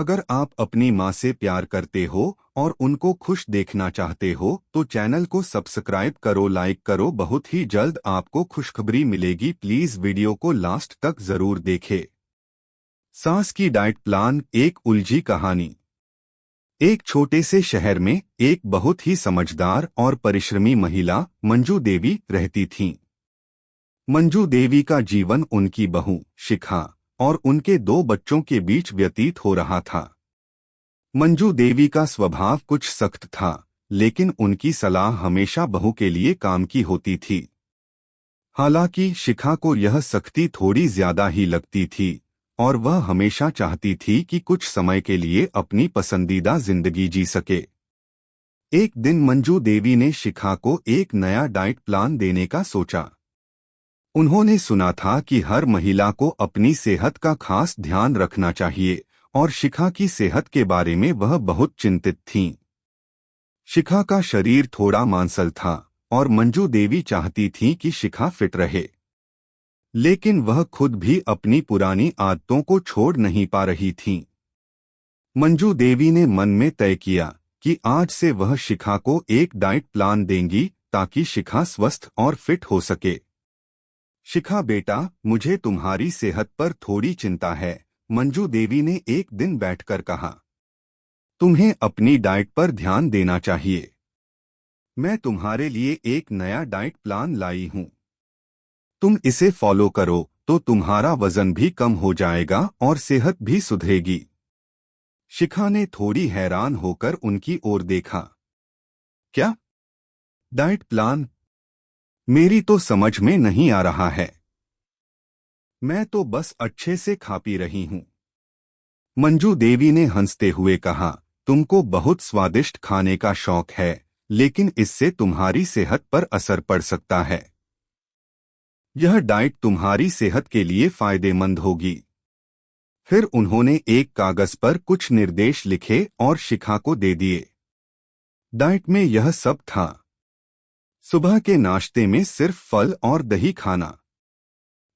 अगर आप अपनी माँ से प्यार करते हो और उनको खुश देखना चाहते हो तो चैनल को सब्सक्राइब करो, लाइक करो। बहुत ही जल्द आपको खुशखबरी मिलेगी। प्लीज वीडियो को लास्ट तक जरूर देखें। सास की डाइट प्लान, एक उलझी कहानी। एक छोटे से शहर में एक बहुत ही समझदार और परिश्रमी महिला मंजू देवी रहती थीं। मंजू देवी का जीवन उनकी बहू शिखा और उनके 2 बच्चों के बीच व्यतीत हो रहा था। मंजू देवी का स्वभाव कुछ सख्त था, लेकिन उनकी सलाह हमेशा बहू के लिए काम की होती थी। हालांकि शिखा को यह सख्ती थोड़ी ज्यादा ही लगती थी और वह हमेशा चाहती थी कि कुछ समय के लिए अपनी पसंदीदा जिंदगी जी सके। एक दिन मंजू देवी ने शिखा को एक नया डाइट प्लान देने का सोचा। उन्होंने सुना था कि हर महिला को अपनी सेहत का खास ध्यान रखना चाहिए और शिखा की सेहत के बारे में वह बहुत चिंतित थीं। शिखा का शरीर थोड़ा मांसल था और मंजू देवी चाहती थीं कि शिखा फिट रहे, लेकिन वह खुद भी अपनी पुरानी आदतों को छोड़ नहीं पा रही थीं। मंजू देवी ने मन में तय किया कि आज से वह शिखा को एक डाइट प्लान देंगी ताकि शिखा स्वस्थ और फिट हो सके। शिखा बेटा, मुझे तुम्हारी सेहत पर थोड़ी चिंता है, मंजू देवी ने एक दिन बैठकर कहा। तुम्हें अपनी डाइट पर ध्यान देना चाहिए। मैं तुम्हारे लिए एक नया डाइट प्लान लाई हूं। तुम इसे फॉलो करो तो तुम्हारा वजन भी कम हो जाएगा और सेहत भी सुधरेगी। शिखा ने थोड़ी हैरान होकर उनकी ओर देखा। क्या डाइट प्लान? मेरी तो समझ में नहीं आ रहा है। मैं तो बस अच्छे से खा पी रही हूं। मंजू देवी ने हंसते हुए कहा, तुमको बहुत स्वादिष्ट खाने का शौक है, लेकिन इससे तुम्हारी सेहत पर असर पड़ सकता है। यह डाइट तुम्हारी सेहत के लिए फायदेमंद होगी। फिर उन्होंने एक कागज पर कुछ निर्देश लिखे और शिखा को दे दिए। डाइट में यह सब था। सुबह के नाश्ते में सिर्फ फल और दही खाना।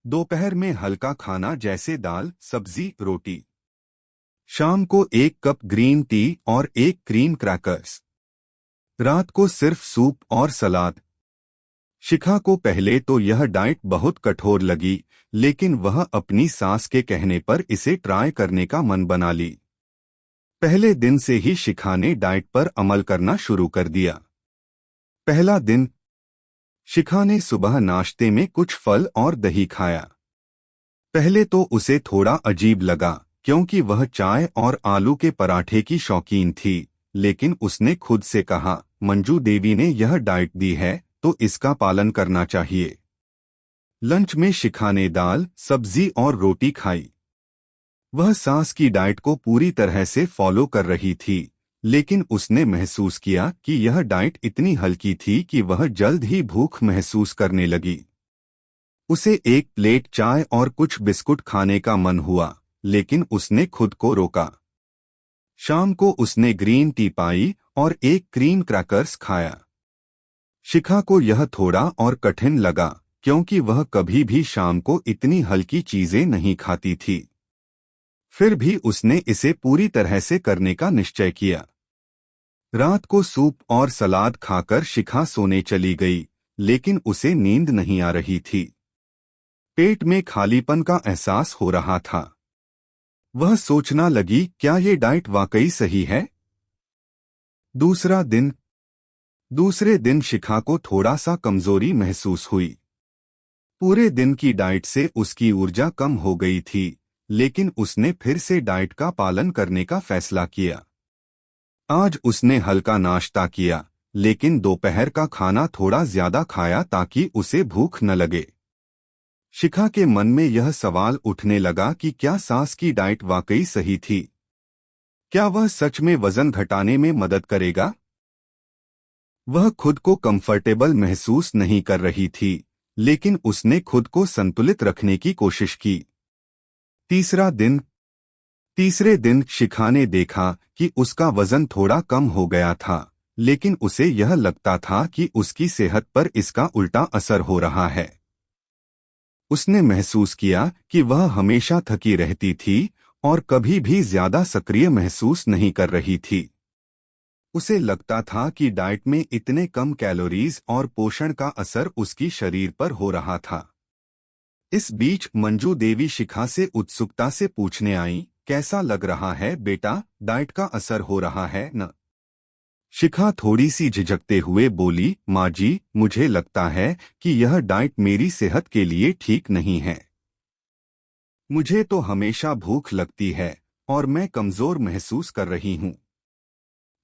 दोपहर में हल्का खाना जैसे दाल, सब्जी, रोटी। शाम को 1 कप ग्रीन टी और 1 क्रीम क्रैकर्स। रात को सिर्फ सूप और सलाद। शिखा को पहले तो यह डाइट बहुत कठोर लगी, लेकिन वह अपनी सास के कहने पर इसे ट्राई करने का मन बना ली। पहले दिन से ही शिखा ने डाइट पर अमल करना शुरू कर दिया। पहला दिन, शिखा ने सुबह नाश्ते में कुछ फल और दही खाया। पहले तो उसे थोड़ा अजीब लगा क्योंकि वह चाय और आलू के पराठे की शौकीन थी, लेकिन उसने खुद से कहा, मंजू देवी ने यह डाइट दी है तो इसका पालन करना चाहिए। लंच में शिखा ने दाल, सब्जी और रोटी खाई। वह सास की डाइट को पूरी तरह से फॉलो कर रही थी, लेकिन उसने महसूस किया कि यह डाइट इतनी हल्की थी कि वह जल्द ही भूख महसूस करने लगी। उसे 1 प्लेट चाय और कुछ बिस्कुट खाने का मन हुआ, लेकिन उसने खुद को रोका। शाम को उसने ग्रीन टी पाई और 1 क्रीम क्रैकर्स खाया। शिखा को यह थोड़ा और कठिन लगा क्योंकि वह कभी भी शाम को इतनी हल्की चीजें नहीं खाती थी। फिर भी उसने इसे पूरी तरह से करने का निश्चय किया। रात को सूप और सलाद खाकर शिखा सोने चली गई, लेकिन उसे नींद नहीं आ रही थी। पेट में खालीपन का एहसास हो रहा था। वह सोचना लगी, क्या ये डाइट वाकई सही है? दूसरे दिन शिखा को थोड़ा सा कमजोरी महसूस हुई। पूरे दिन की डाइट से उसकी ऊर्जा कम हो गई थी, लेकिन उसने फिर से डाइट का पालन करने का फैसला किया। आज उसने हल्का नाश्ता किया, लेकिन दोपहर का खाना थोड़ा ज्यादा खाया ताकि उसे भूख न लगे। शिखा के मन में यह सवाल उठने लगा कि क्या सास की डाइट वाकई सही थी? क्या वह सच में वजन घटाने में मदद करेगा? वह खुद को कंफर्टेबल महसूस नहीं कर रही थी, लेकिन उसने खुद को संतुलित रखने की कोशिश की। तीसरे दिन शिखा ने देखा कि उसका वजन थोड़ा कम हो गया था, लेकिन उसे यह लगता था कि उसकी सेहत पर इसका उल्टा असर हो रहा है। उसने महसूस किया कि वह हमेशा थकी रहती थी और कभी भी ज्यादा सक्रिय महसूस नहीं कर रही थी। उसे लगता था कि डाइट में इतने कम कैलोरीज और पोषण का असर उसकी शरीर पर हो रहा था। इस बीच मंजू देवी शिखा से उत्सुकता से पूछने आई, कैसा लग रहा है बेटा, डाइट का असर हो रहा है न? शिखा थोड़ी सी झिझकते हुए बोली, माँ जी, मुझे लगता है कि यह डाइट मेरी सेहत के लिए ठीक नहीं है। मुझे तो हमेशा भूख लगती है और मैं कमजोर महसूस कर रही हूँ।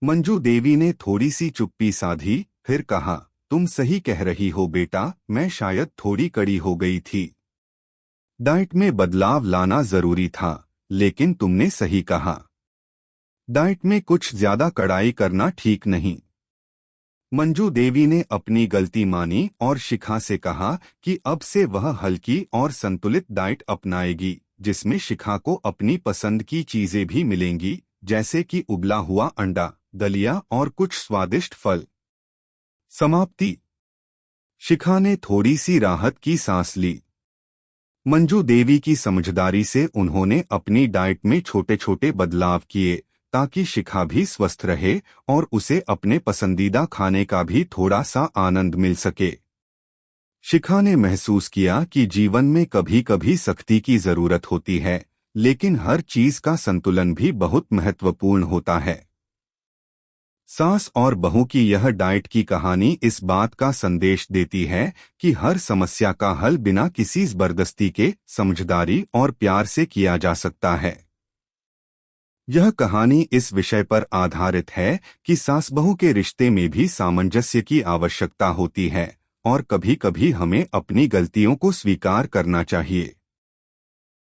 मंजू देवी ने थोड़ी सी चुप्पी साधी, फिर कहा, तुम सही कह रही हो बेटा, मैं शायद थोड़ी कड़ी हो गई थी। डाइट में बदलाव लाना जरूरी था, लेकिन तुमने सही कहा। डाइट में कुछ ज्यादा कड़ाई करना ठीक नहीं। मंजू देवी ने अपनी गलती मानी और शिखा से कहा कि अब से वह हल्की और संतुलित डाइट अपनाएगी, जिसमें शिखा को अपनी पसंद की चीजें भी मिलेंगी, जैसे कि उबला हुआ अंडा, दलिया और कुछ स्वादिष्ट फल। समाप्ति। शिखा ने थोड़ी सी राहत की सांस ली। मंजू देवी की समझदारी से उन्होंने अपनी डाइट में छोटे छोटे बदलाव किए, ताकि शिखा भी स्वस्थ रहे और उसे अपने पसंदीदा खाने का भी थोड़ा सा आनंद मिल सके। शिखा ने महसूस किया कि जीवन में कभी कभी सख्ती की जरूरत होती है, लेकिन हर चीज का संतुलन भी बहुत महत्वपूर्ण होता है। सास और बहू की यह डाइट की कहानी इस बात का संदेश देती है कि हर समस्या का हल बिना किसी जबरदस्ती के समझदारी और प्यार से किया जा सकता है। यह कहानी इस विषय पर आधारित है कि सास बहू के रिश्ते में भी सामंजस्य की आवश्यकता होती है और कभी-कभी हमें अपनी गलतियों को स्वीकार करना चाहिए।